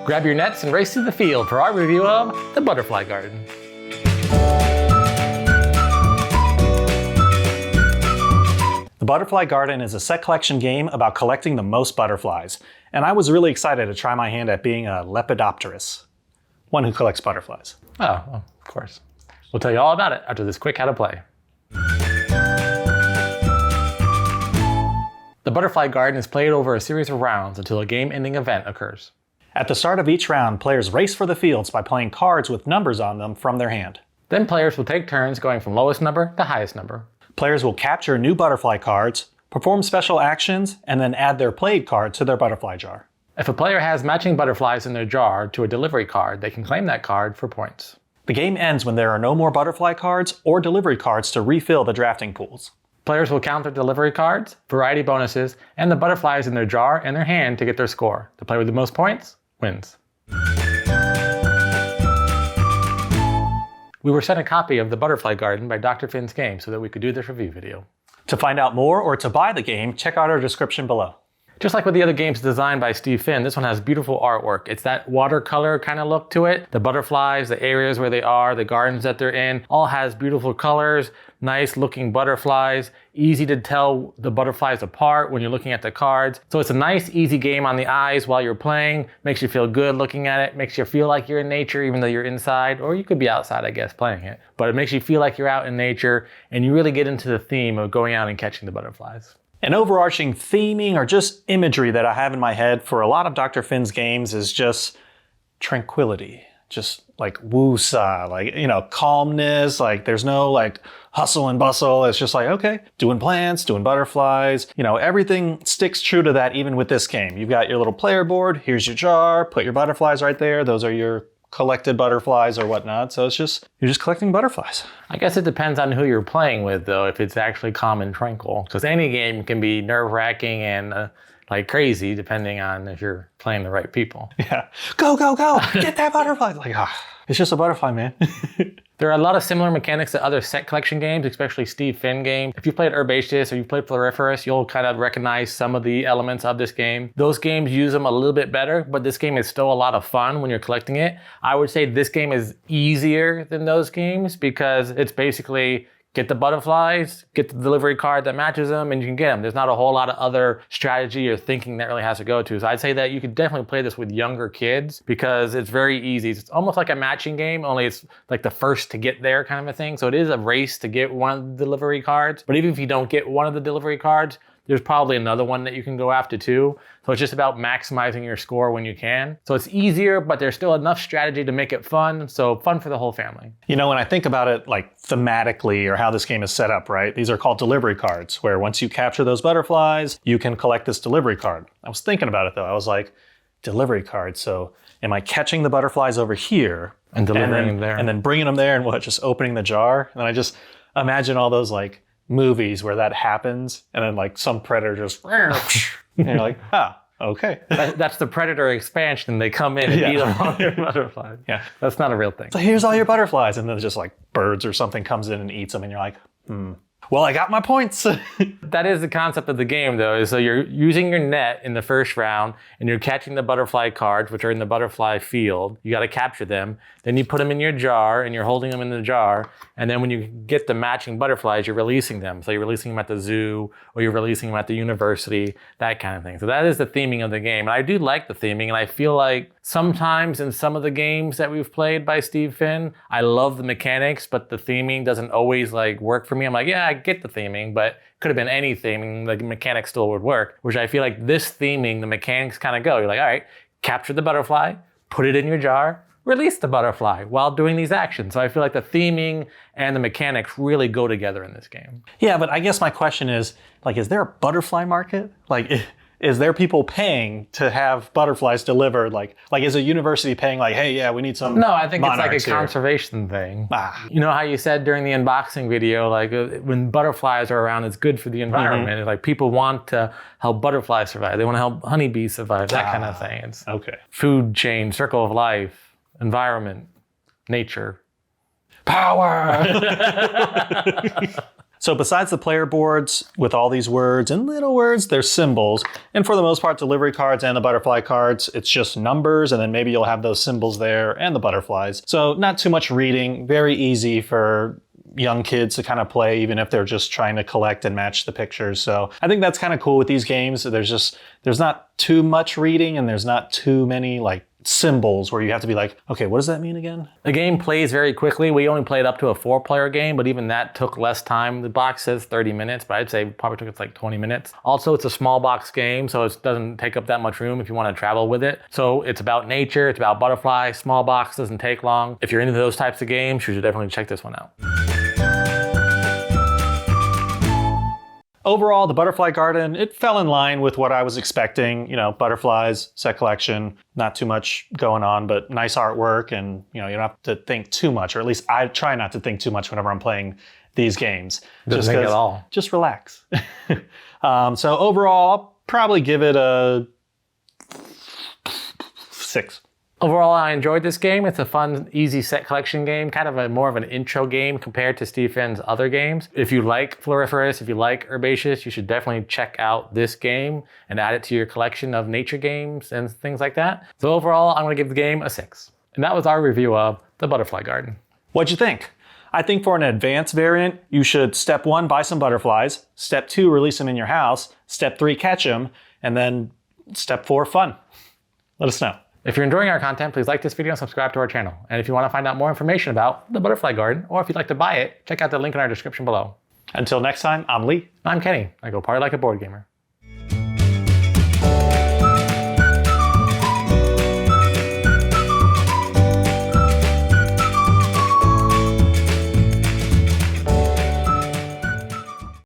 Grab your nets and race to the field for our review of The Butterfly Garden. The Butterfly Garden is a set collection game about collecting the most butterflies, and I was really excited to try my hand at being a Lepidopterist, one who collects butterflies. Oh, well, of course. We'll tell you all about it after this quick how to play. The Butterfly Garden is played over a series of rounds until a game-ending event occurs. At the start of each round, players race for the fields by playing cards with numbers on them from their hand. Then players will take turns going from lowest number to highest number. Players will capture new butterfly cards, perform special actions, and then add their played card to their butterfly jar. If a player has matching butterflies in their jar to a delivery card, they can claim that card for points. The game ends when there are no more butterfly cards or delivery cards to refill the drafting pools. Players will count their delivery cards, variety bonuses, and the butterflies in their jar and their hand to get their score. The player with the most points wins. We were sent a copy of The Butterfly Garden by Dr. Finn's Game so that we could do this review video. To find out more or to buy the game, check out our description below. Just like with the other games designed by Steve Finn, this one has beautiful artwork. It's that watercolor kind of look to it. The butterflies, the areas where they are, the gardens that they're in, all has beautiful colors, nice looking butterflies, easy to tell the butterflies apart when you're looking at the cards. So it's a nice, easy game on the eyes while you're playing. Makes you feel good looking at it, makes you feel like you're in nature even though you're inside, or you could be outside, I guess, playing it. But it makes you feel like you're out in nature and you really get into the theme of going out and catching the butterflies. An overarching theming or just imagery that I have in my head for a lot of Dr. Finn's games is just tranquility, just like woosah, like, calmness, like there's no like hustle and bustle. It's just like, okay, doing plants, doing butterflies, everything sticks true to that even with this game. You've got your little player board, here's your jar, put your butterflies right there. Those are your collected butterflies or whatnot. So you're just collecting butterflies. I guess it depends on who you're playing with though, if it's actually calm and tranquil. Because any game can be nerve-wracking and like crazy depending on if you're playing the right people. Yeah. Go, go, go. Get that butterfly. Like, it's just a butterfly, man. There are a lot of similar mechanics to other set collection games, especially Steve Finn games. If you've played Herbaceous or you've played Floriferous, you'll kind of recognize some of the elements of this game. Those games use them a little bit better, but this game is still a lot of fun when you're collecting it. I would say this game is easier than those games because it's basically get the butterflies, get the delivery card that matches them, and you can get them. There's not a whole lot of other strategy or thinking that really has to go to. So I'd say that you could definitely play this with younger kids because it's very easy. It's almost like a matching game, only it's like the first to get there kind of a thing. So it is a race to get one of the delivery cards. But even if you don't get one of the delivery cards, there's probably another one that you can go after too. So it's just about maximizing your score when you can. So it's easier, but there's still enough strategy to make it fun. So fun for the whole family. When I think about it like thematically or how this game is set up, right? These are called delivery cards, where once you capture those butterflies, you can collect this delivery card. I was thinking about it though. I was like, delivery card. So am I catching the butterflies over here and delivering them there? And then bringing them there and just opening the jar? And I just imagine all those like movies where that happens and then like some predator just and you're like, okay. That's the Predator expansion. They come in and eat up all your butterflies. Yeah. That's not a real thing. So here's all your butterflies. And then just like birds or something comes in and eats them and you're like, well, I got my points. That is the concept of the game though, is so you're using your net in the first round and you're catching the butterfly cards, which are in the butterfly field. You got to capture them. Then you put them in your jar and you're holding them in the jar. And then when you get the matching butterflies, you're releasing them. So you're releasing them at the zoo or you're releasing them at the university, that kind of thing. So that is the theming of the game. And I do like the theming. And I feel like sometimes in some of the games that we've played by Steve Finn, I love the mechanics, but the theming doesn't always like work for me. I'm like, yeah, I get the theming, but could have been any theming. The mechanics still would work, which I feel like this theming, the mechanics kind of go. You're like, all right, capture the butterfly, put it in your jar, release the butterfly while doing these actions. So I feel like the theming and the mechanics really go together in this game. Yeah, but I guess my question is, like, is there a butterfly market? Like, is there people paying to have butterflies delivered? Like is a university paying like, hey, yeah, we need some No, I think it's like a here. conservation thing. You know how you said during the unboxing video, like when butterflies are around, it's good for the environment. Mm-hmm. Like people want to help butterflies survive. They want to help honeybees survive, that kind of thing. It's okay. Food chain, circle of life, environment, nature. Power! So besides the player boards with all these words and little words, there's symbols. And for the most part, delivery cards and the butterfly cards, it's just numbers, and then maybe you'll have those symbols there and the butterflies. So not too much reading, very easy for young kids to kind of play, even if they're just trying to collect and match the pictures. So I think that's kind of cool with these games. There's not too much reading, and there's not too many like symbols where you have to be like, okay, what does that mean again? The game plays very quickly. We only played up to a 4-player game, but even that took less time. The box says 30 minutes, but I'd say it probably took us like 20 minutes. Also, it's a small box game, so it doesn't take up that much room if you want to travel with it. So it's about nature, it's about butterflies, small box, doesn't take long. If you're into those types of games, you should definitely check this one out. Overall, the Butterfly Garden, it fell in line with what I was expecting. You know, butterflies, set collection, not too much going on, but nice artwork, and you know, you don't have to think too much, or at least I try not to think too much whenever I'm playing these games. Doesn't think at all. Just relax. So overall, I'll probably give it a 6. Overall, I enjoyed this game. It's a fun, easy set collection game, kind of more of an intro game compared to Steve Finn's other games. If you like Floriferous, if you like Herbaceous, you should definitely check out this game and add it to your collection of nature games and things like that. So overall, I'm gonna give the game a 6. And that was our review of the Butterfly Garden. What'd you think? I think for an advanced variant, you should step 1, buy some butterflies. Step 2, release them in your house. Step 3, catch them. And then step 4, fun. Let us know. If you're enjoying our content, please like this video and subscribe to our channel. And if you want to find out more information about the Butterfly Garden, or if you'd like to buy it, check out the link in our description below. Until next time, I'm Lee. I'm Kenny. I go party like a board gamer.